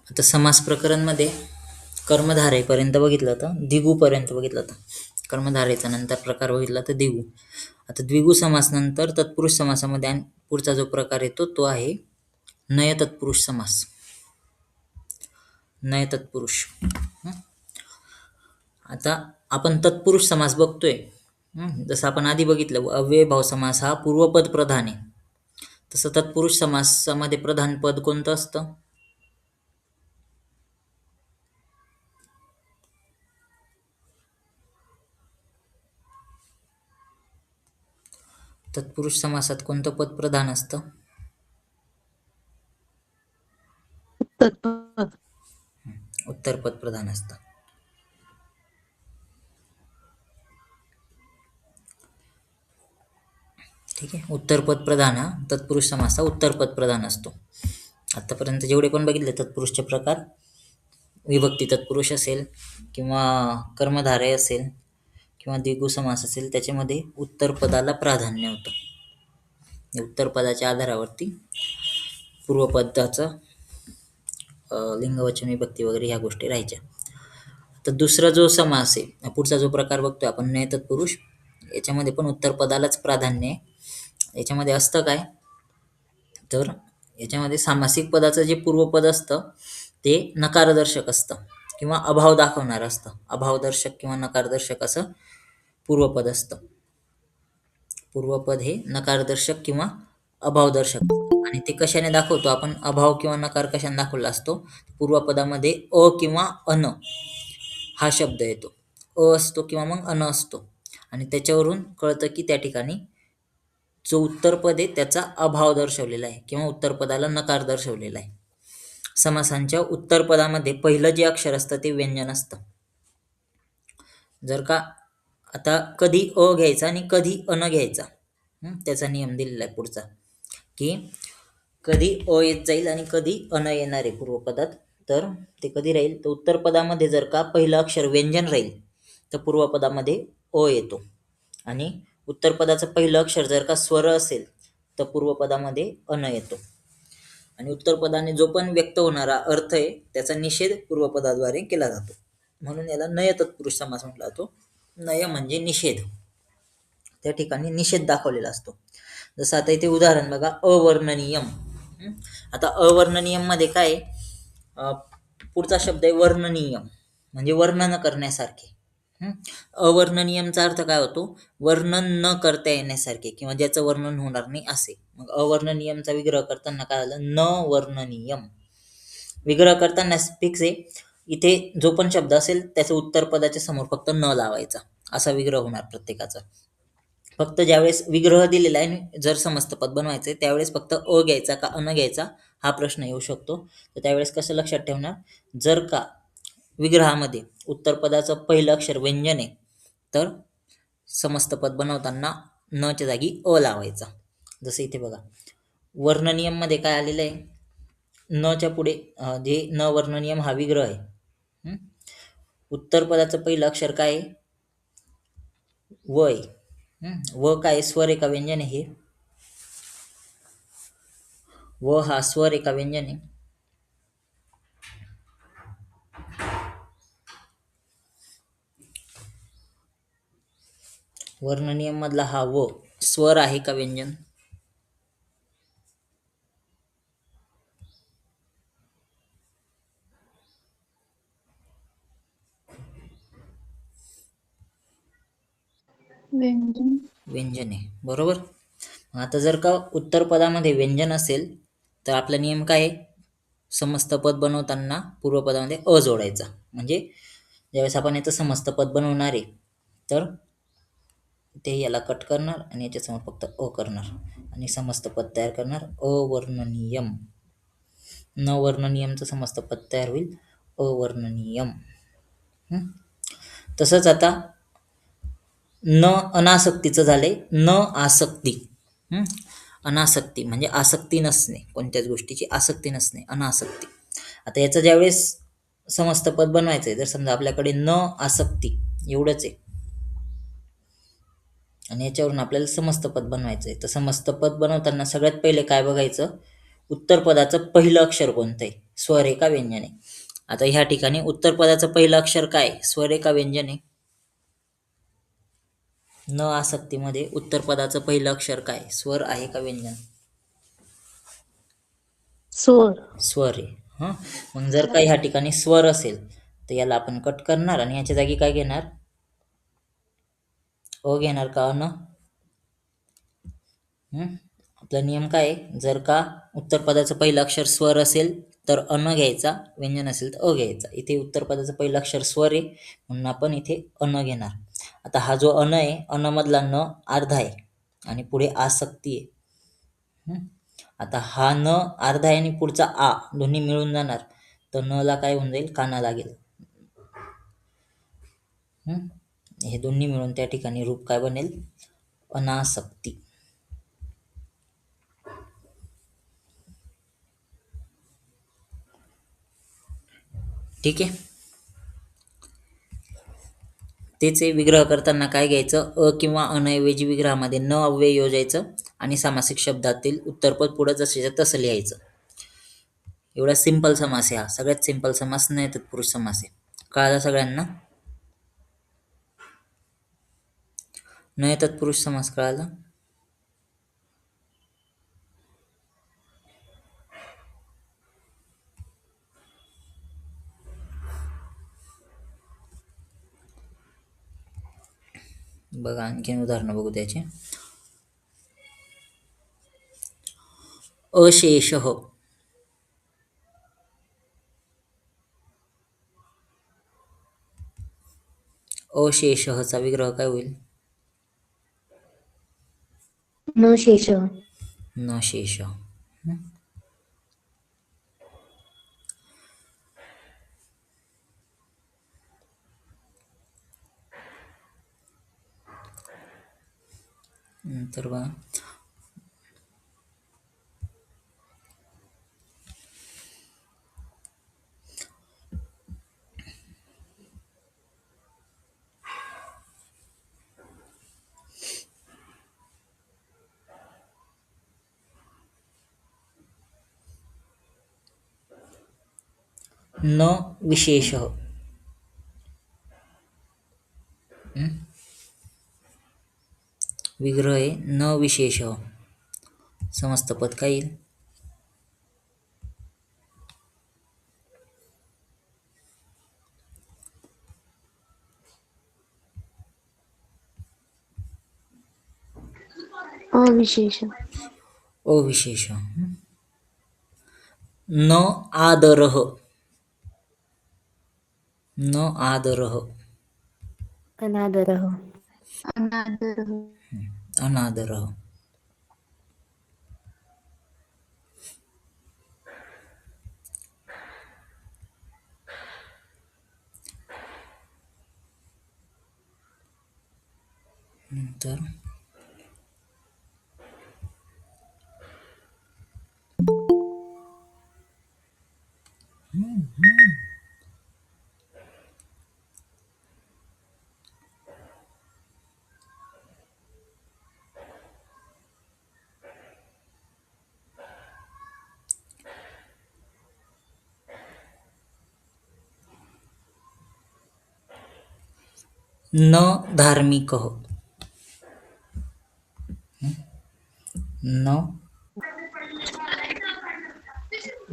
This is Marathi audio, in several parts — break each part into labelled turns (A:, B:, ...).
A: आता समास प्रकरणमध्ये कर्मधारेपर्यंत बघितलं होतं, द्विगूपर्यंत बघितलं होतं. कर्मधारेचा नंतर प्रकार बघितला तर द्विगू. आता द्विगू समास नंतर तत्पुरुष समासामध्ये आणि पुढचा जो प्रकार येतो तो आहे नय तत्पुरुष समास. नय तत्पुरुष. आता आपण तत्पुरुष समास बघतोय. जसं आपण आधी बघितलं अव्ययभाव समास हा पूर्वपद प्रधान आहे, तसं तत्पुरुष समासामध्ये प्रधान पद कोणतं असतं? तत्पुरुष समासात कोणतं पद प्रधान असतं?
B: उत्तरपद.
A: उत्तरपद प्रधान असतं. ठीक आहे, उत्तरपद प्रधान हा तत्पुरुष समास हा उत्तरपद प्रधान असतो. आतापर्यंत जेवढे पण बघितले तत्पुरुषचे प्रकार, विभक्ती तत्पुरुष असेल किंवा कर्मधारय असेल किंवा द्विगू समास असेल, त्याच्यामध्ये उत्तरपदाला प्राधान्य होतं. उत्तरपदाच्या आधारावरती पूर्वपदाचं लिंगवचन विभक्ती वगैरे ह्या गोष्टी राहायच्या. तर दुसरा जो समास आहे, पुढचा जो प्रकार बघतोय आपण नय तत्पुरुष, याच्यामध्ये पण उत्तरपदालाच प्राधान्य आहे. याच्यामध्ये असतं काय, तर याच्यामध्ये सामासिक पदाचं जे पूर्वपद असतं ते नकारदर्शक असतं किंवा अभाव दाखवणारं असतं. अभावदर्शक किंवा नकारदर्शक असं पूर्वपद असतं. पूर्वपद हे नकारदर्शक किंवा अभावदर्शक असतं. आणि ते कशाने दाखवतो आपण? अभाव किंवा नकार कशाने दाखवला असतो? पूर्वपदामध्ये अ किंवा अन हा शब्द येतो. अ असतो किंवा मग अन असतो, आणि त्याच्यावरून कळतं की त्या ठिकाणी जो उत्तरपद आहे त्याचा अभाव दर्शवलेला आहे किंवा उत्तरपदाला नकार दर्शवलेला आहे. समासांच्या उत्तरपदामध्ये पहिलं जे अक्षर असतं ते व्यंजन असतं. जर का आता कधी अ घ्यायचा आणि कधी अन घ्यायचा, त्याचा नियम दिलेला आहे पुढचा, की कधी अ येत जाईल आणि कधी अन येणार आहे पूर्वपदात. तर ते कधी राहील, तर उत्तरपदामध्ये जर का पहिलं अक्षर व्यंजन राहील तर पूर्वपदामध्ये अ येतो, आणि उत्तरपदाचं पहिलं अक्षर जर का स्वर असेल तर पूर्वपदामध्ये अन येतो. आणि उत्तरपदाने जो पण व्यक्त होणारा अर्थ आहे त्याचा निषेध पूर्वपदाद्वारे केला जातो. म्हणून याला नय तत्पुरुष समास म्हटला जातो. नय म्हणजे निषेध, त्या ठिकाणी निषेध दाखवलेला असतो. जसं आता इथे उदाहरण बघा, अवर्णनीयम. आता अवर्णनीयम मध्ये काय, पुढचा शब्द आहे वर्णनीयम, म्हणजे वर्णन करण्यासारखे. अवर्णनीयमचा अर्थ काय होतो? वर्णन न करता येण्यासारखे किंवा ज्याचं वर्णन होणार नाही असे. मग अवर्णनीयमचा विग्रह करताना काय झालं? न वर्णनीयम. विग्रह करताना फिक्स आहे, इथे जो पण शब्द असेल त्याच्या उत्तरपदाच्या समोर फक्त न लावायचा, असा विग्रह होणार प्रत्येकाचा. फक्त ज्यावेळेस विग्रह दिलेला आहे, जर समस्त पद बनवायचे त्यावेळेस फक्त अ घ्यायचा का अन घ्यायचा हा प्रश्न येऊ शकतो. तर त्यावेळेस कसं लक्षात ठेवणार, जर का विग्रहामध्ये उत्तरपदाचं पहिलं अक्षर व्यंजन आहे तर समस्त पद बनवताना न च्या जागी अ लावायचा. जसं इथे बघा, वर्णनियम मध्ये काय आलेलं आहे, न च्या पुढे जे न वर्णनियम हा विग्रह आहे. उत्तरपदाचं पहिलं अक्षर काय आहे? व आहे. व काय स्वर आहे का व्यंजन आहे? हे व हा स्वर आहे का व्यंजन आहे? वर्णनियम मधला हा व स्वर आहे का व्यंजन?
B: व्यंजन.
A: व्यंजन आहे, बरोबर. आता जर का उत्तरपदामध्ये व्यंजन असेल तर आपला नियम काय आहे? समस्त पद बनवताना पूर्वपदामध्ये अ जोडायचा. म्हणजे ज्यावेळेस आपण याचं समस्त पद बनवणार आहे तर ते याला कट करणार आणि याच्यासमोर फक्त अ करणार आणि समस्त पद तयार करणार अवर्णनीयम. न वर्णनियमचं समस्त पद तयार होईल अवर्णनीयम. तसंच आता न अनासक्तीचं झालंय न आसक्ती. अनासक्ती म्हणजे आसक्ती नसणे, कोणत्याच गोष्टीची आसक्ती नसणे, अनासक्ती. आता याचं ज्यावेळेस समस्त पद बनवायचंय, जर समजा आपल्याकडे न आसक्ती एवढंच आहे आणि याच्यावरून आपल्याला समस्त पद बनवायचंय, तर समस्त पद बनवताना सगळ्यात पहिले काय बघायचं, उत्तरपदाचं पहिलं अक्षर कोणतं आहे. स्वर आहे का व्यंजन आहे? आता ह्या ठिकाणी उत्तर पदाचं पहिलं अक्षर काय? स्वर आहे का व्यंजन आहे? न आसक्तीमध्ये उत्तर पदाचं पहिलं अक्षर काय? स्वर आहे का व्यंजन?
B: स्वर.
A: स्वर आहे. हं, मग जर का ह्या ठिकाणी स्वर असेल तर याला आपण कट करणार आणि याच्या जागी काय घेणार? अ घेणार का अन? आपला नियम काय आहे? जर का उत्तर पदाचं पहिलं अक्षर स्वर असेल तर अन घ्यायचा, व्यंजन असेल तर अ घ्यायचा. इथे उत्तर पदाचं पहिलं अक्षर स्वर आहे म्हणून आपण इथे अन घेणार. आता हा जो अन आहे, अन मधला न अर्धा आहे आणि पुढे आसक्ती आहे. आता हा न अर्धा आहे आणि पुढचा आ दोन्ही मिळून जाणार, तर न ला काय होऊन जाईल? काना लागेल. हे दोन्ही मिळून त्या ठिकाणी रूप काय बनेल? अनासक्ती. ठीक आहे. तेचे विग्रह करताना काय घ्यायचं? अ किंवा अनऐवजी विग्रहामध्ये न अव्यय योजायचं आणि सामासिक शब्दातील उत्तरपद पुढे जसेच्या तसं लिहायचं. एवढा सिंपल समास आहे हा. सगळ्यात सिंपल समास न तत्पुरुष समास आहे. कळाला सगळ्यांना? न तत्पुरुष समास कळाला? बघा आणखीन उदाहरणं बघू त्याचे. अशेषः. अशेषःचा विग्रह काय होईल?
B: न शेष.
A: न शेष. नंतर बघा न विशेषः. विग्रह आहे न विशेषः. समस्त पद काय येईल?
B: अविशेष.
A: अविशेष. न आदरः. न आदरः.
B: अनादरः.
A: अनादरः. नंतर न धार्मिकः. न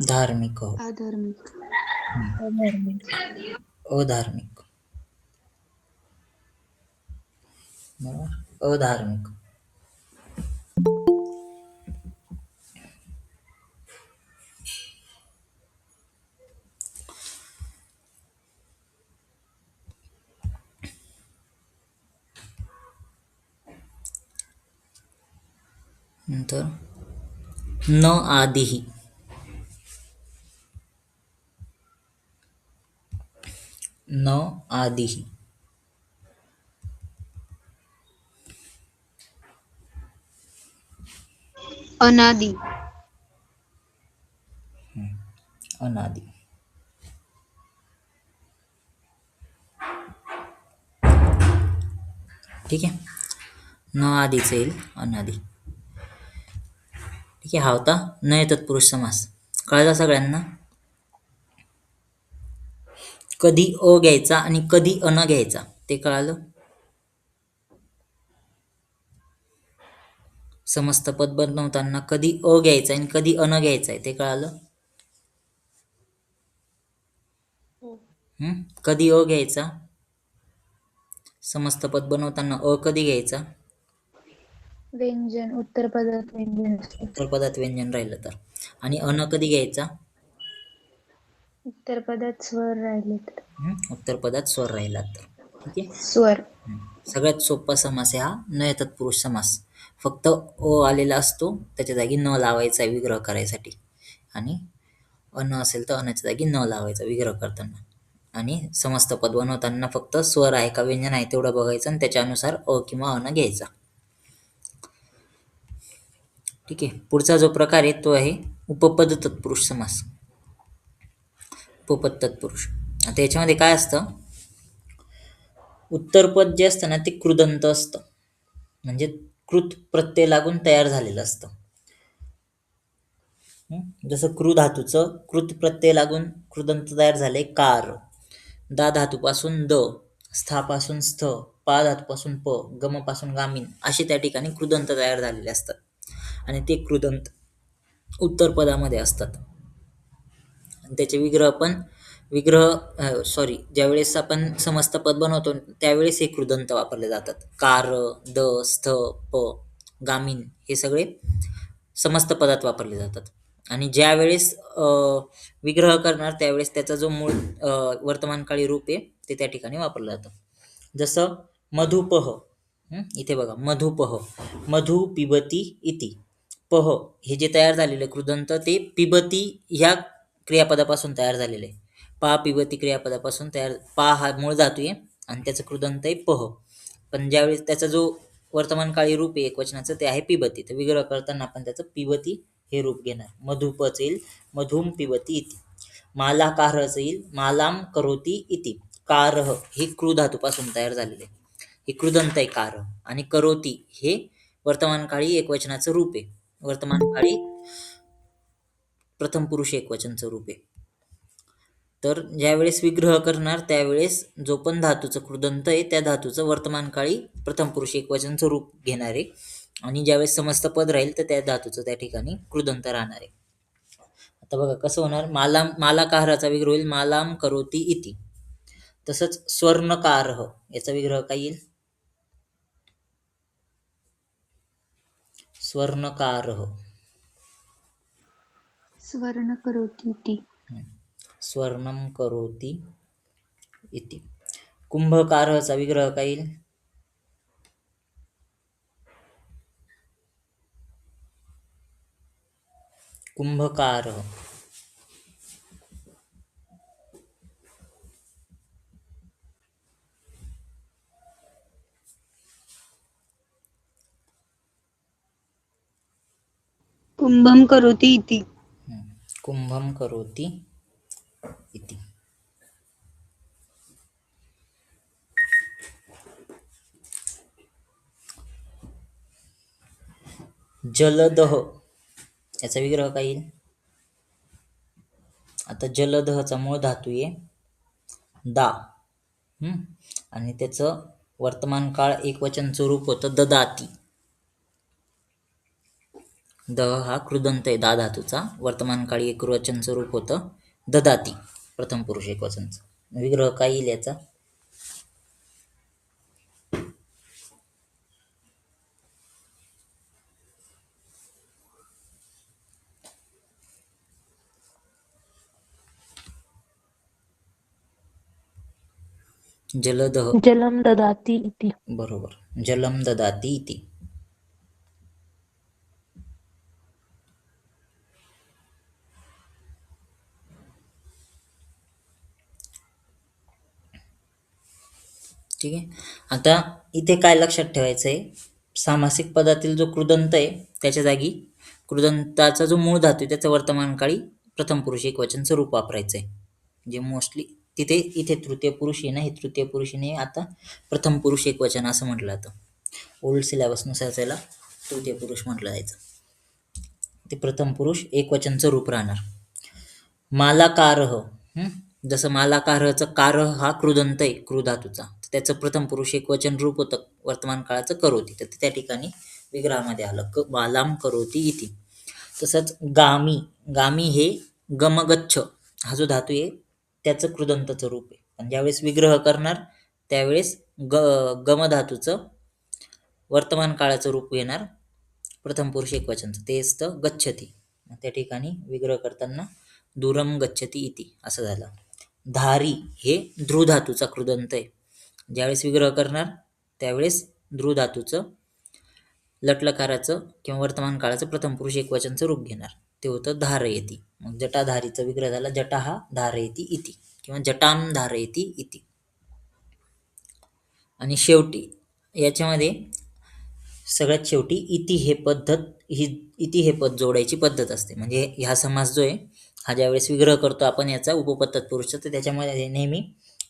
A: धार्मिकः.
B: अधार्मिक.
A: अधार्मिक. बरोबर, अधार्मिक. नंतर न आदिः. न आदिः.
B: अनादि.
A: अनादि. ठीक आहे. न आधीच येईल अनादि. ठीक आहे. हा होता न तत्पुरुष समास. कळला सगळ्यांना? कधी अ घ्यायचा आणि कधी अन घ्यायचा ते कळालं? समस्त पद बनवताना कधी अ घ्यायचा आणि कधी अन घ्यायचा आहे ते कळालं? कधी अ घ्यायचा, समस्त पद बनवताना अ कधी घ्यायचा?
B: व्यंजन उत्तर पदात व्यंजन असते.
A: उत्तर पदात व्यंजन राहिलं तर. आणि अन कधी घ्यायचा?
B: उत्तर पदात स्वर राहिले तर.
A: उत्तर पदात स्वर राहिला तर. ठीक आहे.
B: स्वर.
A: सगळ्यात सोपा समास आहे हा नय तत्पुरुष समास. फक्त अ आलेला असतो त्याच्या जागी न लावायचा आहे विग्रह करायसाठी, आणि अन असेल तर अनच्या जागी न लावायचा विग्रह करताना. आणि समस्त पद बनवताना फक्त स्वर आहे का व्यंजन आहे तेवढं बघायचं आणि त्याच्यानुसार अ किंवा अन घ्यायचा. ठीक आहे. पुढचा जो प्रकार आहे तो आहे उपपद तत्पुरुष समास. उपपद तत्पुरुष. आता याच्यामध्ये काय असतं, उत्तरपद जे असतं ना ते कृदंत असतं, म्हणजे कृत प्रत्यय लागून तयार झालेलं असतं. जसं कृ धातूचं कृत प्रत्यय लागून कृदंत तयार झाले कार, दा धातूपासून द, स्थापासून स्थ, पा धातूपासून प, गम पासून गामीन, असे त्या ठिकाणी कृदंत तयार झालेले असतात. आणि ते कृदंत उत्तर पदामध्ये असतात. त्याचे ज्यावेळेस आपण समस्त पद बनवतो त्यावेळेस हे कृदंत वापरले जातात. कार, द, स्थ, प, गामीन हे सगळे समस्त पदात वापरले जातात. आणि ज्या वेळेस विग्रह करणार त्यावेळेस त्याचा जो मूळ वर्तमानकाळी रूप आहे ते त्या ठिकाणी वापरलं जातं. जसं मधुपह, इथे बघा मधुपह, मधु पिबती इति. पह हे जे तयार झालेले कृदंत ते पिबती ह्या क्रियापदापासून तयार झालेले आहे. पा पिबती क्रियापदापासून तयार, पा हा मूळ धातू आहे आणि त्याचं कृदंत आहे पह. पण ज्यावेळेस त्याचा जो वर्तमानकाळी रूप आहे एकवचनाचं ते आहे पिबती, तर विग्रह करताना आपण त्याचं पिबती हे रूप घेणार. मधुपच येईल मधुम पिबती इति. मालाकारच येईल मालाम करोती इति. कारह हे कृ धातूपासून तयार झालेले हे कृदंत आहे कार, आणि करोती हे वर्तमानकाळी एकवचनाचं रूप आहे. वर्तमानकाळी प्रथम पुरुष एकवचनचं रूप आहे. तर ज्यावेळेस विग्रह करणार त्यावेळेस जो पण धातूचं कृदंत आहे त्या धातूचं वर्तमानकाळी प्रथम पुरुष एकवचनचं रूप घेणार आहे, आणि ज्यावेळेस समस्त पद राहील तर त्या धातूचं त्या ठिकाणी कृदंत राहणार आहे. आता बघा कसं होणार, मालाकारचा विग्रह होईल मालाम करोती इति. तसंच स्वर्णकारह याचा विग्रह काय येईल? स्वर्णकारह.
B: स्वर्ण करोती इति.
A: स्वर्णम करोती इति. कुंभकारचा विग्रह काय येईल? कुंभकारह.
B: कुंभम करोती इति.
A: कुंभम करोती इति. जलदह याचा विग्रह काय येईल? आता जलदहचा मूळ धातू आहे दा, आणि त्याचं वर्तमान काळ एकवचनचं रूप होतं ददाती. द हा कृदंत आहे दा धातूचा, वर्तमान काळी एकवचनचं रूप होतं ददाती प्रथम पुरुष एकवचनचं. विग्रह काय येईल याचा? जलदह.
B: जलम ददाती इति.
A: बरोबर, जलम ददाती इति. ठीक आहे. आता इथे काय लक्षात ठेवायचं आहे, सामासिक पदातील जो कृदंत आहे त्याच्या जागी कृदंताचा जो मूळ धातू आहे त्याचं वर्तमानकाळी प्रथम पुरुष एकवचनचं रूप वापरायचं आहे. जे मोस्टली इथे तृतीय पुरुष आहे ना, हे तृतीय पुरुष नाही, आता प्रथम पुरुष एकवचन असं म्हटलं जातं. ओल्ड सिलेबसनुसार त्याला तृतीय पुरुष म्हटलं जायचं. ते प्रथम पुरुष एकवचनचं रूप राहणार. मालाकारह, जसं मालाकारचं कार हा कृदंत आहे कृ धातूचा, तर त्याचं प्रथम पुरुष एकवचन रूप होतं वर्तमान काळाचं करोती, तर ते त्या ठिकाणी विग्रहामध्ये आलं मालाम करोती इति. तसंच गामी, गामी हे गमगच्छ हा जो धातू आहे त्याचं कृदंतचं रूप आहे. पण ज्यावेळेस विग्रह करणार त्यावेळेस गम धातूचं वर्तमान काळाचं रूप येणार प्रथम पुरुष एकवचनचं, ते असतं गच्छती. त्या ठिकाणी विग्रह करताना दूरम गच्छती इति असं झालं. धारी हे ध्रू धातूचा कृदंत आहे. ज्यावेळेस विग्रह करणार त्यावेळेस ध्रू धातूचं लटलकाराचं किंवा वर्तमान काळाचं प्रथम पुरुष एकवचनचं रूप घेणार, ते होतं धारयती. मग जटाधारीचा विग्रह झाला जटा हा धारयती इति किंवा जटाम धारयती इति. आणि शेवटी याच्यामध्ये सगळ्यात शेवटी इति हे पद जोडायची पद्धत असते. म्हणजे ह्या समास जो आहे हा ज्यावेळेस विग्रह करतो आपण याचा उपपद तत्पुरुषचा, तर त्याच्यामध्ये नेहमी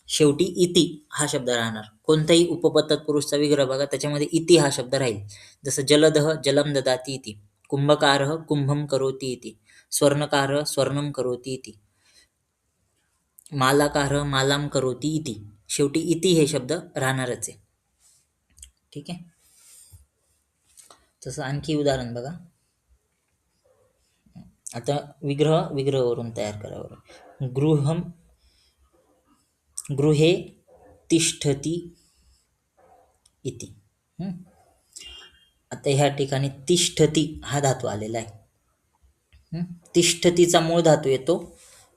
A: शेवटी इति हा शब्द राहणार. कोणताही उपपद तत्पुरुषचा विग्रह बघा त्याच्यामध्ये इति हा शब्द राहील. जसं जलदः जलम ददाति इति, कुंभकारः कुंभम करोति इति, स्वर्णकारः स्वर्णम करोति इति, मालाकारः मालाम करोति इति. शेवटी इति हे शब्द राहणारच आहे. ठीक आहे. तसं आणखी उदाहरण बघा. आता विग्रहवरून तयार करावं. गृहे तिष्ठती इति. आता ह्या ठिकाणी तिष्ठती हा धातू आलेला आहे. तिष्ठतीचा मूळ धातू येतो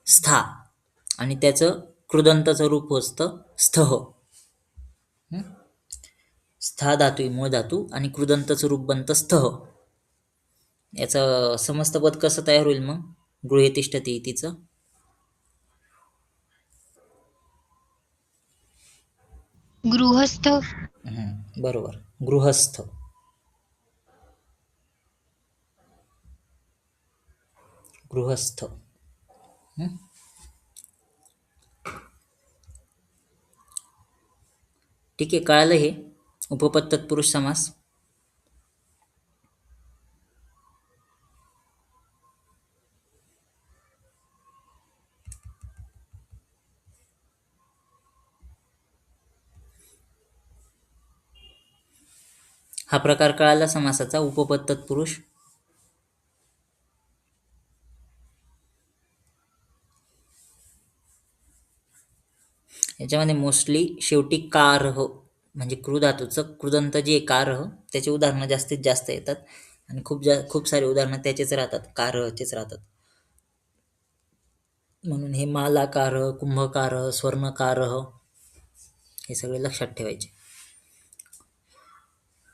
A: स्था आणि त्याचं कृदंताचं रूप असतं स्थः. स्था धातू मूळ धातू आणि कृदंताचं रूप बनतं स्थः. याचं समस्त पद कसं तयार होईल मग गृहे तिष्ठती इतिचं?
B: गृहस्थ.
A: बरोबर, गृहस्थ. गृहस्थ. ठीक आहे, कळालं हे उपपद तत्पुरुष समास. हा प्रकार कळाला समासाचा उपपद तत्पुरुष. याच्यामध्ये मोस्टली शेवटी कारह म्हणजे कृ धातूचं कृदंत जे कारह त्याचे उदाहरणं जास्तीत जास्त येतात आणि खूप सारे उदाहरणं त्याचेच राहतात, कारहचेच राहतात. म्हणून हे मालाकारह, कुंभकारह, स्वर्णकारह हे सगळे लक्षात ठेवायचे.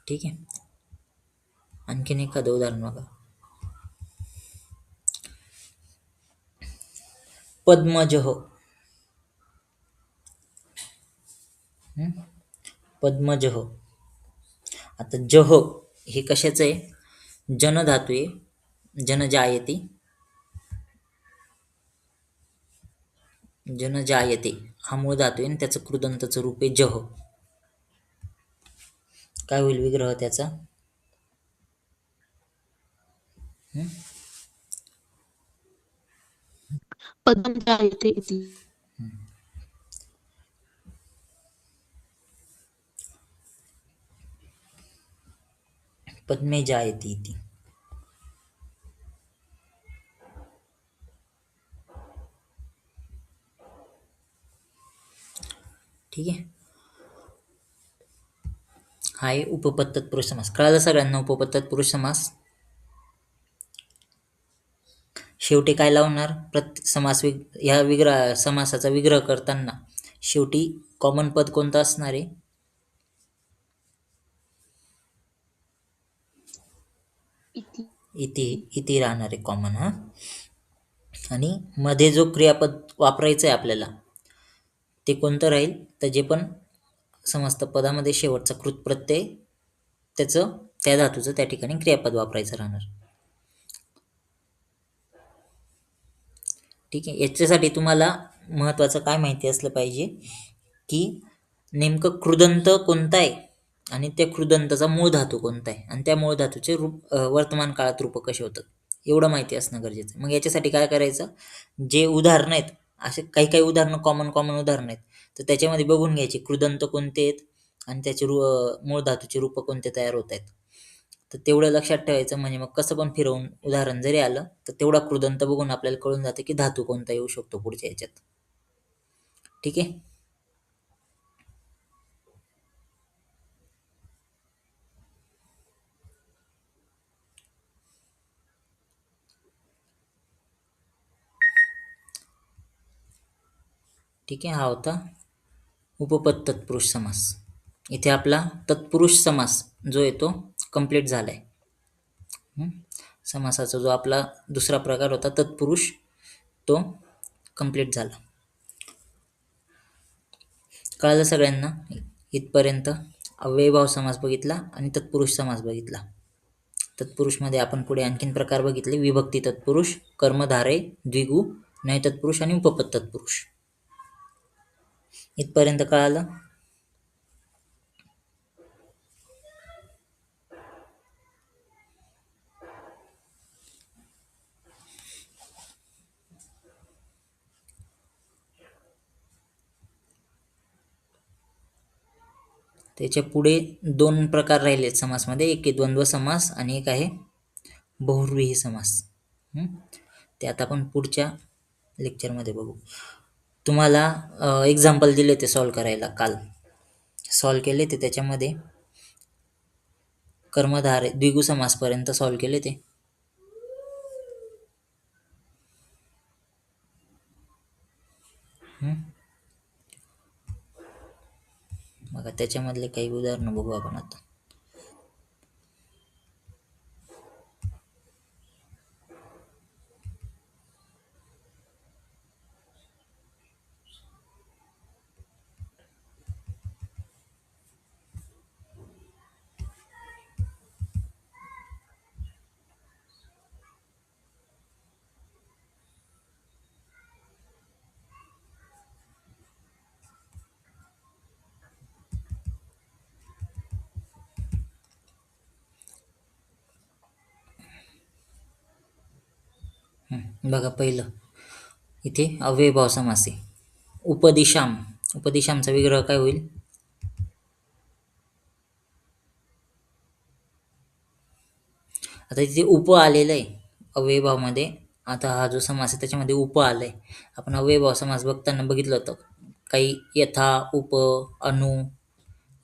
A: ठीक आहे. आणखीन एखादं उदाहरण बघा. पद्मजह. पद्मजह. आता जह हे कशाचं आहे? जन धातू आहे. जन जायते हा मूळ धातू आहे आणि त्याचं कृदंतचं रूप आहे जह. काय होईल विग्रह त्याचा?
B: पदम जायते इति.
A: पद्मे जायते इति. ठीक आहे. हा आहे उपपद तत्पुरुष समास. कळालं सगळ्यांना उपपद तत्पुरुष समास? शेवटी काय लावणार? समासाचा विग्रह करताना शेवटी कॉमन पद कोणतं असणार आहे? इति राहणार आहे कॉमन. आणि मध्ये जो क्रियापद वापरायचं आहे आपल्याला ते कोणतं राहील? तर जे पण समस्त पदामध्ये शेवटचा कृत प्रत्यय त्या धातूचं त्या ठिकाणी क्रियापद वापरायचं राहणार. ठीक आहे. याच्यासाठी तुम्हाला महत्त्वाचं काय माहिती असलं पाहिजे की नेमकं कृदंत कोणता आहे आणि त्या कृदंताचा मूळ धातू कोणता आहे आणि त्या मूळ धातूचे रूप वर्तमान काळात रूप कसे होतात एवढं माहिती असणं गरजेचं आहे. मग याच्यासाठी काय करायचं? जे उदाहरणं आहेत असे काही काही उदाहरणं कॉमन उदाहरणं आहेत. तर त्याच्यामध्ये बघून घ्यायचे कृदंत कोणते आहेत आणि त्याचे मूळ धातूचे रूप कोणते तयार होत आहेत. तर तेवढं लक्षात ठेवायचं, म्हणजे मग कसं पण फिरवून उदाहरण जरी आलं तर तेवढा कृदंत बघून आपल्याला कळून जातं की धातू कोणता येऊ शकतो पुढच्या ह्याच्यात. ठीक आहे. ठीक आहे, हा होता उपपद तत्पुरुष समास. इथे आपला तत्पुरुष समास जो आहे तो कंप्लीट झालाय. समासाचा जो आपला दुसरा प्रकार होता तत्पुरुष, तो कंप्लीट झाला. कळालं सगळ्यांना? इथपर्यंत अव्ययभाव समास बघितला आणि तत्पुरुष समास बघितला. तत्पुरुषमध्ये आपण पुढे आणखीन प्रकार बघितले: विभक्ती तत्पुरुष, कर्मधारय, द्विगु, नय तत्पुरुष आणि उपपद तत्पुरुष. इथपर्यंत कळालं? त्याच्या पुढे 2 प्रकार राहिलेत समासमध्ये. एक आहे द्वंद्व समास आणि एक आहे बहुव्रीही समास. ते आता आपण पुढच्या लेक्चरमध्ये बघू. तुम्हाला एक्झाम्पल दिले ते सॉल्व करायला, काल सॉल्व केले ते. त्याच्यामध्ये कर्मधारय द्विगु समासपर्यंत सॉल्व केले ते. बघा, त्याच्यामधले काही उदाहरणं बघू आपण आता. बघा, पहिलं इथे अव्ययभाव समास आहे. उपदिशाम, उपदिशामचा विग्रह काय होईल? आता इथे उप आलेलं आहे अव्ययभावमध्ये. आता हा जो समास आहे त्याच्यामध्ये उप आलंय. आपण अव्ययभाव समास बघताना बघितलं होतं, काही यथा, उप, अनु,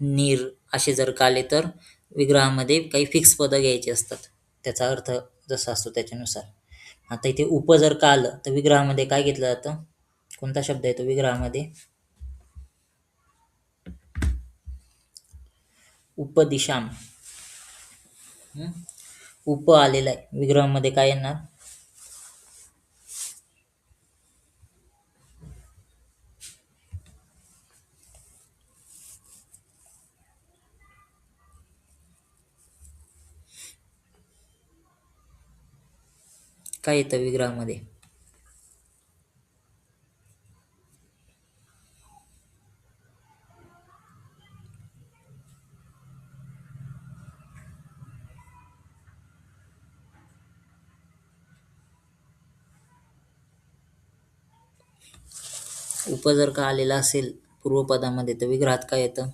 A: नीर असे जर का आले तर विग्रहामध्ये काही फिक्स पदं घ्यायची असतात, त्याचा अर्थ जसा असतो त्याच्यानुसार. आता इथे उप जर का आलं तर विग्रहामध्ये काय घेतलं जातं? कोणता शब्द येतो विग्रहामध्ये? उपदिशाम. उप आलेला आहे, विग्रहामध्ये काय येणार? काय येतं विग्रहामध्ये? उप जर का आलेला असेल पूर्वपदामध्ये तर विग्रहात काय येतं?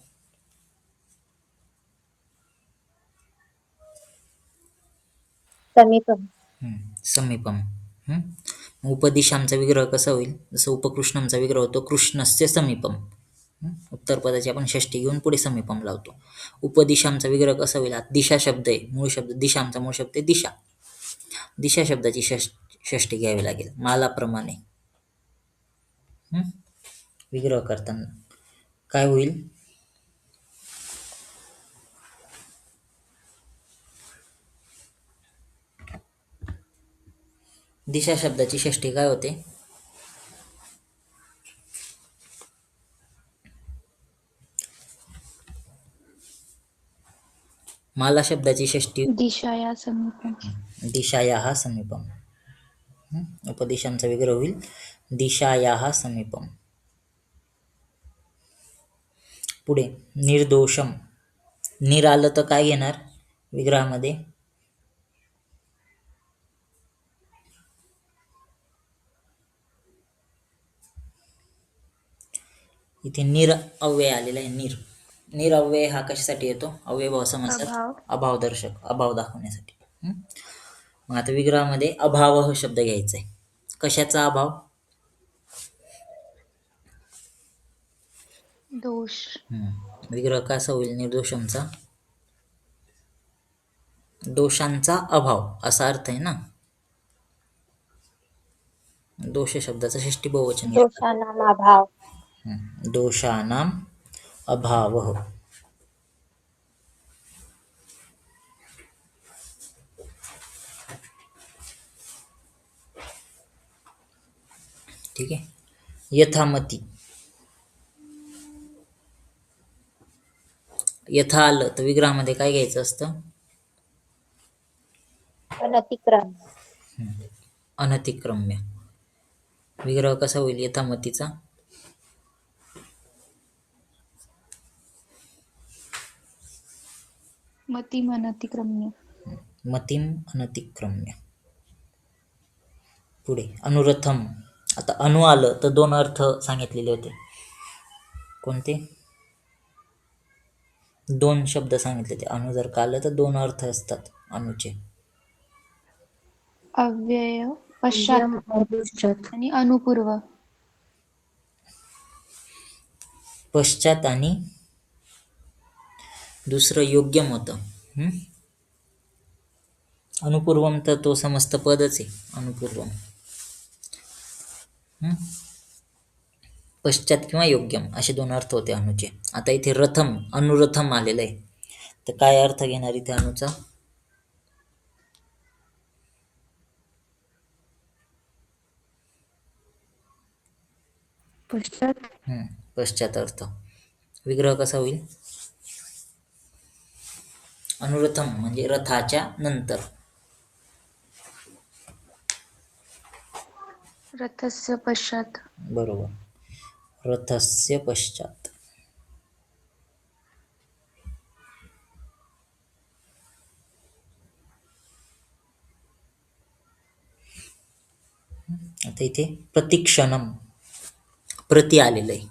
B: समीपम.
A: समीपम. उपदिशामचा विग्रह कसा होईल? जसं उपकृष्णमचा विग्रह होतो कृष्णस्य समीपम. उत्तर पदाची आपण षष्ठी घेऊन पुढे समीपम लावतो. उपदिशामचा विग्रह कसा होईल? दिशा शब्द आहे, मूळ शब्द. दिशामचा मूळ शब्द आहे दिशा. दिशा शब्दाची षष्ठी घ्यावी लागेल मालाप्रमाणे. विग्रह करताना काय होईल? दिशा शब्दाची षष्ठी काय होते? माला शब्दाची षष्ठी
B: दिशाया समीपम.
A: दिशायाः समीपम. उपदिशांचा विग्रह होईल दिशायाः समीपम. पुढे निर्दोषम. निर आलं तर काय घेणार विग्रहामध्ये? इथे निर अव्यय आलेला आहे. निर अव्यय हा कशासाठी येतो? अव्ययभाव समासात
B: अभाव.
A: अभाव दर्शक, अभाव दाखवण्यासाठी. मग आता विग्रहामध्ये अभाव हा शब्द घ्यायचा आहे. कशाचा अभाव?
B: दोष.
A: विग्रह कसा होईल निर्दोषांचा? दोषांचा अभाव असा अर्थ आहे ना. दोष शब्दाचं षष्टी बहुवचन घ्यायचं.
B: दोषानाम अभाव.
A: दोषानाम अभावः. ठीक आहे. यथामती. यथा आलं तर विग्रहामध्ये काय घ्यायचं असतं?
B: अनतिक्रम.
A: अनतिक्रम्य. विग्रह कसा होईल यथामतीचा?
B: मतिम अनतिक्रम्य.
A: मतिम अनतिक्रम्य. पुढे अनुरथम. आता अनु आलं तर दोन अर्थ सांगितलेले होते. कोणते? दोन शब्द सांगितले होते. अनु जर का आलं तर दोन अर्थ असतात अनुचे.
B: अव्यय, पश्चात आणि अनुपूर्व.
A: पश्चात आणि दुसरं योग्यम होतं. अनुपूर्वम तर तो समस्त पदच आहे. अनुपूर्वम. पश्चात किंवा योग्यम असे दोन अर्थ होते अनुचे. आता इथे रथम, अनुरथम आलेलं आहे. तर काय अर्थ घेणार इथे अनुचा?
B: पश्चात.
A: पश्चात अर्थ. विग्रह कसा होईल? अनुरथम म्हणजे रथाच्या नंतर.
B: रथस्य पश्चात.
A: बरोबर. रथस्य पश्चात. आता इथे प्रतिक्षणम, प्रति आलेलं आहे.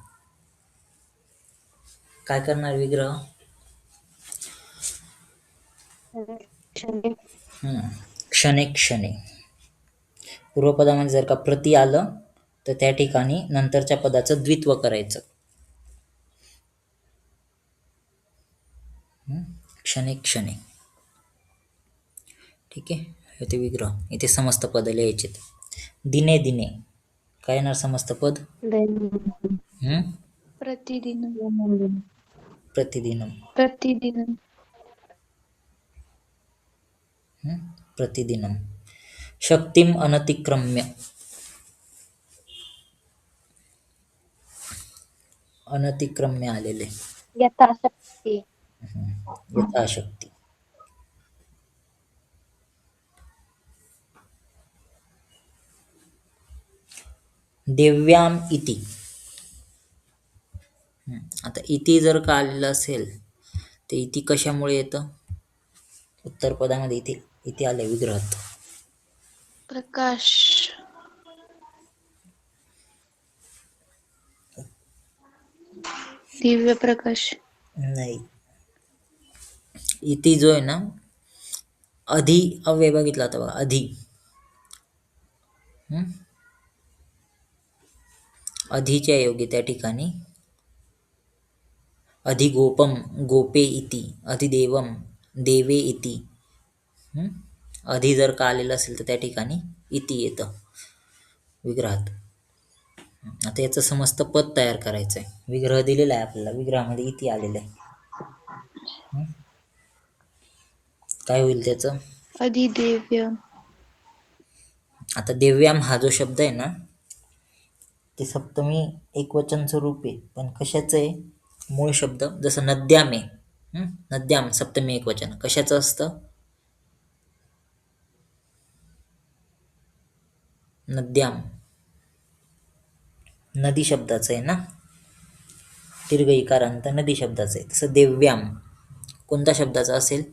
A: काय करणार विग्रह? क्षणे क्षणे. पूर्वपदामध्ये जर का प्रति आलं तर त्या ठिकाणी नंतरच्या पदाचं द्वित्व करायचं. क्षणे क्षणे. ठीक आहे. इथे विग्रह. इथे समस्त पद लिहायचे. दिने दिने. काय येणार समस्त पद?
B: प्रतिदिन.
A: प्रतिदिनम.
B: प्रतिदिन.
A: प्रतिदिनम. शक्तिम अनतिक्रम्य. अनतिक्रम्य आलेले.
B: यथाशक्ती.
A: यथाशक्ती. देव्याम इति. आता इति जर का आलेलं असेल तर इति कशामुळे येतं? उत्तर पदामध्ये इथे आले विग्रहात.
B: प्रकाश. दिव्य प्रकाश.
A: नाही. इति जो आहे ना, अधि अव्यय बघितला होता बघा. अधि. अधिच्या योगी त्या ठिकाणी अधिगोपम गोपे इति, अधिदेवम देवे इति. अधि जर का आलेलं असेल तर त्या ठिकाणी इति येतं विग्रहात. आता याचं समस्त पद तयार करायचं आहे. विग्रह दिलेला आहे आपल्याला. विग्रहामध्ये इति आलेलं आहे. काय होईल त्याचं?
B: अधिदेव्य.
A: आता देव्याम हा जो शब्द आहे ना, ते सप्तमी एकवचन स्वरूप आहे. पण कशाचं आहे? मूळ शब्द जसं नद्याम आहे. नद्याम सप्तमी एकवचन कशाचं असतं? नद्याम नदी शब्दाचं आहे ना. दीर्घ इकारांत नदी शब्दाचं आहे. तसं देव्याम कोणत्या शब्दाचा असेल?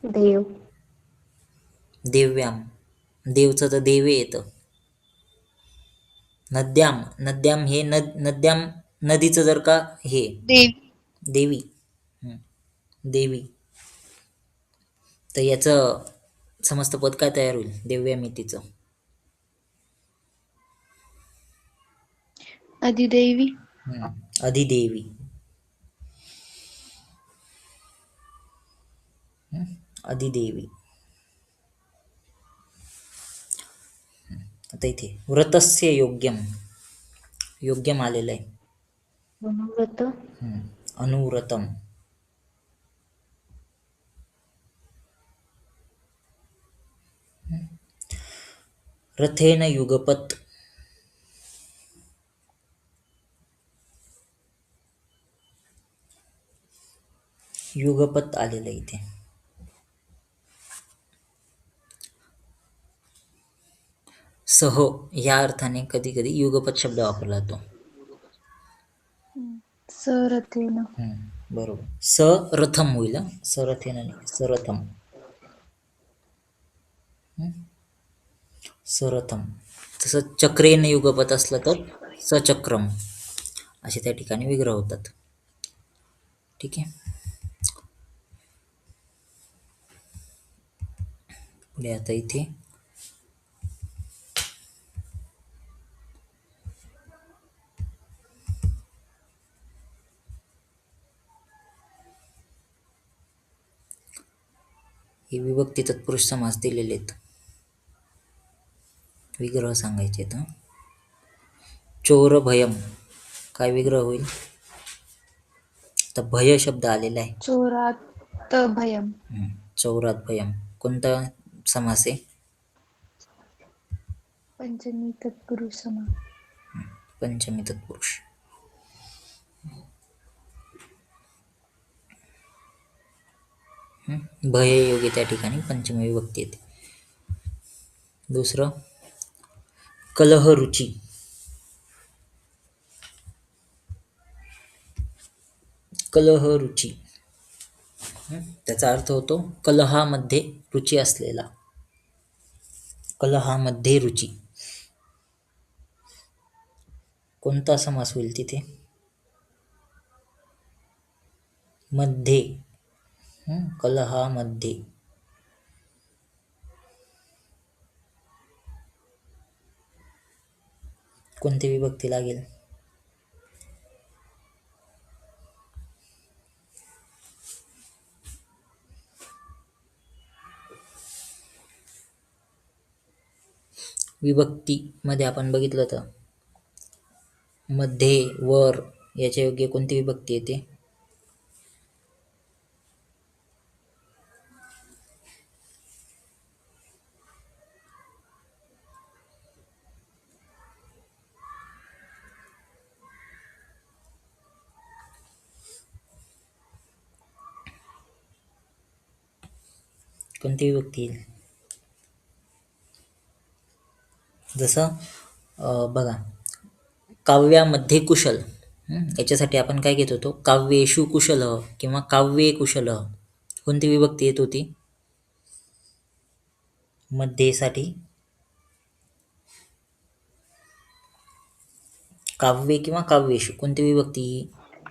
B: देव.
A: देव्याम. देवचं तर देवे येतं. नद्याम नद्याम हे नद्याम नदीचं जर का हे
B: देव.
A: देवी. हं, देवी. तर याचं समस्त पद काय तयार होईल देव्यामितीचं?
B: अधिदेवी.
A: अधिदेवी. अधिदेवी. आता इथे व्रतस्य योग्यम. योग्यम आलेलं आहे.
B: अनुव्रत.
A: अनुव्रतम. रथेन युगपत. युगपत आलेलं आहे इथे. सह या अर्थाने कधी कधी युगपत शब्द वापरला जातो.
B: सरथेन.
A: बरोबर. सरथम होईल. सरथेन नाही, सरथम. सरथम. तसं चक्रेन युगपत असलं तर सचक्रम असे त्या ठिकाणी विग्रह होतात. ठीक आहे. पुढे आता इथे हे विभक्ती तत्पुरुष समास दिलेले आहेत. विग्रह सांगायचे आहेत. चोर भयम काय विग्रह होईल? तर भय शब्द आलेला आहे.
B: चोरात भयम.
A: चौरात भयम कोणता समास आहे?
B: पंचमी तत्पुरुष समास.
A: पंचमी तत्पुरुष. भययोगी त्या ठिकाणी पंचमी विभक्ती येते. दुसरं कलह रुची. कलह रुची त्याचा अर्थ होतो कलहामध्ये रुची असलेला. कलहामध्ये रुची. कोणता समास होईल तिथे? मध्ये. कलहामध्ये. कोणती विभक्ती लागेल? विभक्ती मध्ये आपण बघितलं तर मध्ये वर याच्या योग्य कोणती विभक्ती येते? कोणती विभक्ती येईल? जसं बघा काव्यामध्ये कुशल. याच्यासाठी आपण काय घेत होतो? काव्येषु कुशल किंवा काव्ये कुशल. कोणती विभक्ती येत होती मध्येसाठी? काव्ये किंवा काव्येषु कोणती विभक्ती?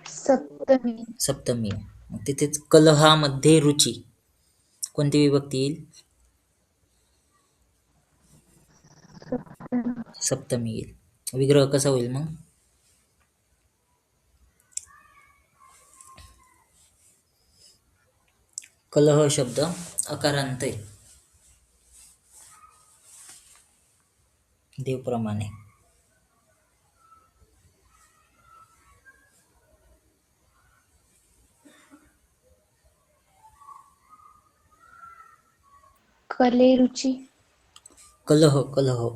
B: सप्तमी.
A: सप्तमी. मग तिथेच कलहामध्ये रुची कोणती विभक्ती येईल? सप्तमी येईल. विग्रह कसा होईल मग? कलह शब्द अकारांत आहे देवप्रमाणे.
B: कले रुची.
A: कलह कलह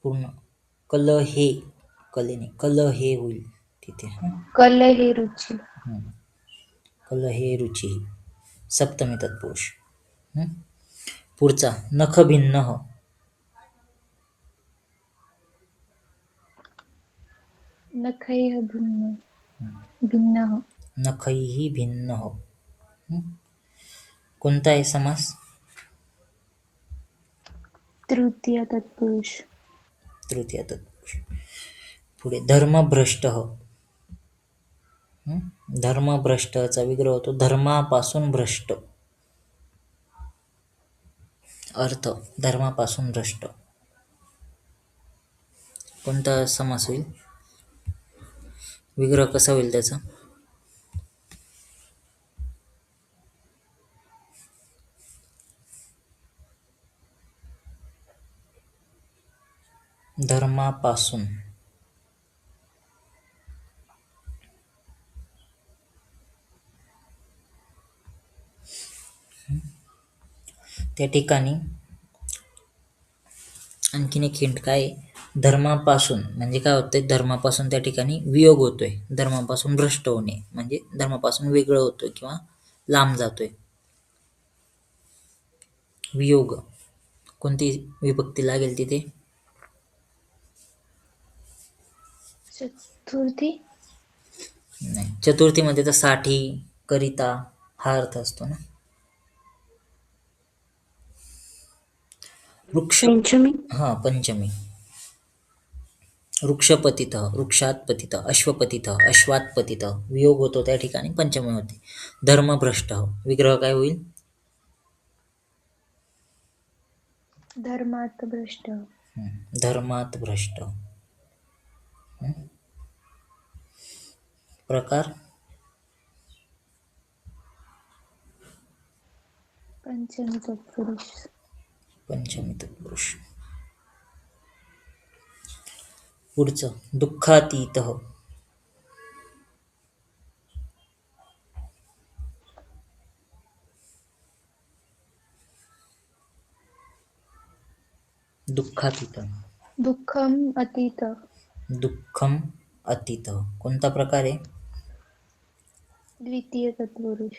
A: पूर्ण कलहे कलेने कलहे होईल तिथे.
B: कलहे रुची.
A: कलहे रुची सप्तमी तत्पुरुष. पुढचा नख भिन्न.
B: नखैः भिन्न. भिन्न.
A: नखैः भिन्न. कोणता आहे समास?
B: तृतीय तत्पुरुष.
A: तृतीय तत्पुरुष. पुढे धर्मभ्रष्ट. धर्मभ्रष्टचा विग्रह होतो धर्मापासून भ्रष्ट. अर्थ धर्मापासून भ्रष्ट. कोणता समास होईल, विग्रह कसा होईल त्याचा? धर्मापासून. त्या ठिकाणी आणखीन एक हिंट काय आहे? धर्मापासून म्हणजे काय होतंय, धर्मापासून त्या ठिकाणी वियोग होतोय. धर्मापासून भ्रष्ट होणे म्हणजे धर्मापासून वेगळं होतोय किंवा लांब जातोय. वियोग कोणती विभक्ती लागेल तिथे?
B: चतुर्थी.
A: नाही, चतुर्थीमध्ये तर साठी, करिता हा अर्थ असतो ना. वृक्ष,
B: पंचमी.
A: हा पंचमी. वृक्षपतित, वृक्षात पतित, अश्वपतित, अश्वात पतित. वियोग होतो त्या ठिकाणी पंचमी होते. धर्मभ्रष्ट विग्रह काय होईल?
B: धर्मात भ्रष्ट.
A: धर्मात भ्रष्ट. प्रकार
B: पंचमी तत्पुरुष.
A: पंचमी तत्पुरुष. पुढचं दुःखातीत. दुःखातीत.
B: दुःखम अतीत.
A: दुःखम अतीत कोणता प्रकार आहे?
B: द्वितीय तत्पुरुष.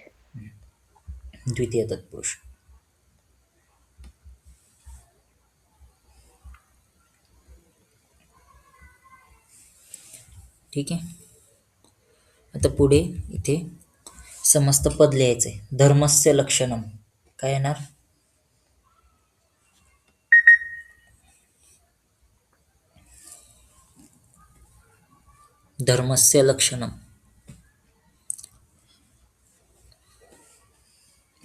A: द्वितीय तत्पुरुष. ठीक आहे. आता पुढे इथे समस्त पद लिहायचंय. धर्मस्य लक्षणम काय येणार? धर्मस्य लक्षणम.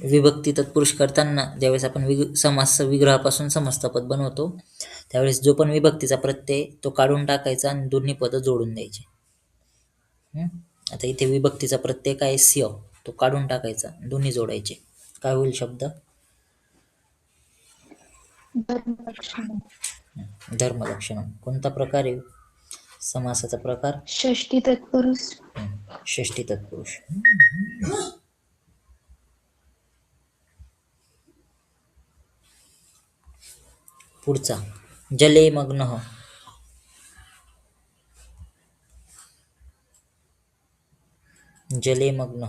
A: विभक्ती तत्पुरुष करताना ज्यावेळेस आपण समास विग्रहापासून समस्त पद बनवतो त्यावेळेस जो पण विभक्तीचा प्रत्यय तो काढून टाकायचा आणि दोन्ही पद जोडून द्यायचे. आता इथे विभक्तीचा प्रत्यय काय स्य, तो काढून टाकायचा, दोन्ही जोडायचे. काय होईल शब्द?
B: धर्मलक्षणम.
A: धर्मलक्षणम. कोणता प्रकार आहे समासाचा प्रकार?
B: षष्ठी तत्पुरुष.
A: षष्ठी तत्पुरुष. पुढचा जले मग्न. जले मग्न.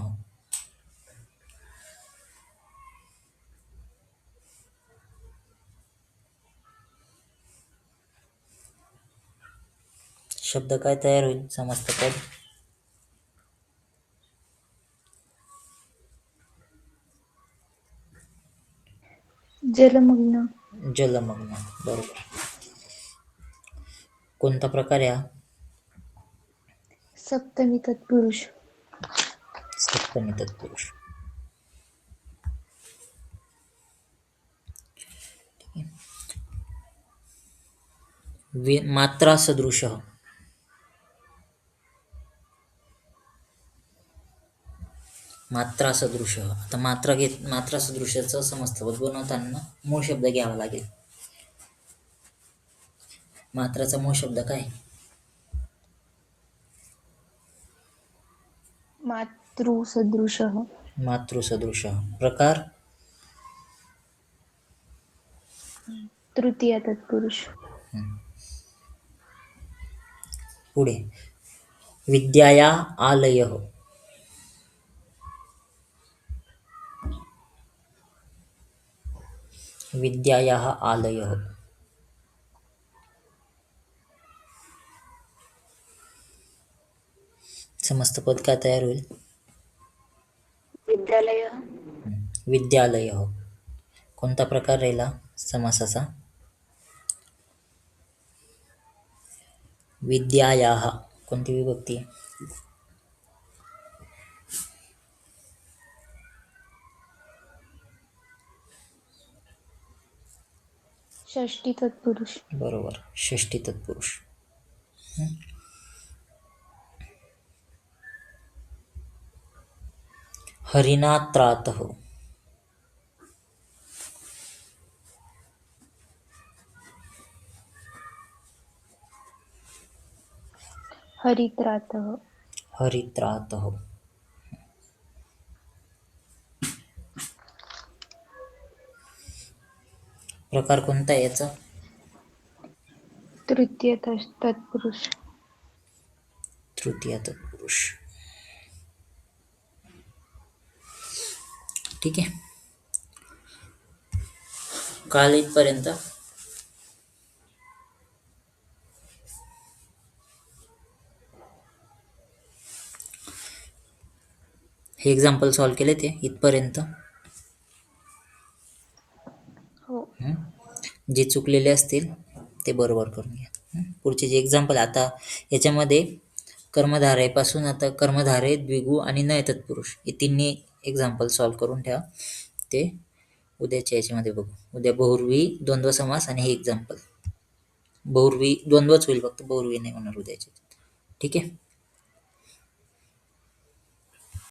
A: शब्द काय तयार होईल समस्त पद?
B: जलमग्न.
A: जलमग्न. बरोबर. कोणता प्रकार आहे हा?
B: सप्तमी तत्पुरुष.
A: सप्तमी तत्पुरुष. मात्रा सदृश. मात्रा सदृश. आता मात्रा सदृशाचं समस्त पद बनवताना मूळ शब्द घ्यावा लागेल. मात्राचा मूळ शब्द काय?
B: मातृसदृश.
A: मातृसदृश. प्रकार
B: तृतीय तत्पुरुष.
A: पुढे विद्याया आलयः. विद्यायाः आलयः. समस्त पद काय तयार होईल?
B: विद्यालय.
A: विद्यालयः. कोणता प्रकार राहिला समासाचा? विद्यायाः कोणती विभक्ती आहे?
B: षष्टी तत्पुरुष.
A: बरोबर, षष्ठी तत्पुरुष. हरिणा त्रातः.
B: हरित्रातः.
A: हरित्रातः. प्रकार कोणता आहे याचा?
B: तृतीय तत्पुरुष.
A: तृतीय तत्पुरुष. ठीक आहे, काल इथपर्यंत. हे एक्झाम्पल सॉल्व केले ते इथपर्यंत.
B: हो.
A: जे चुकलेले असतील ते बरोबर करून घ्या. पुढचे जे एक्झाम्पल आता याच्यामध्ये कर्मधारयपासून आता कर्मधारय, द्विगु आणि नय तत्पुरुष हे तिन्ही एक्झाम्पल सॉल्व करून ठेवा. ते उद्याच्या याच्यामध्ये बघू. उद्या बहुर्वी, द्वंद्व समास आणि हे एक्झाम्पल. बहुर्वी द्वंद्वच होईल फक्त, बहुर्वी नाही होणार उद्याच्या. ठीक आहे.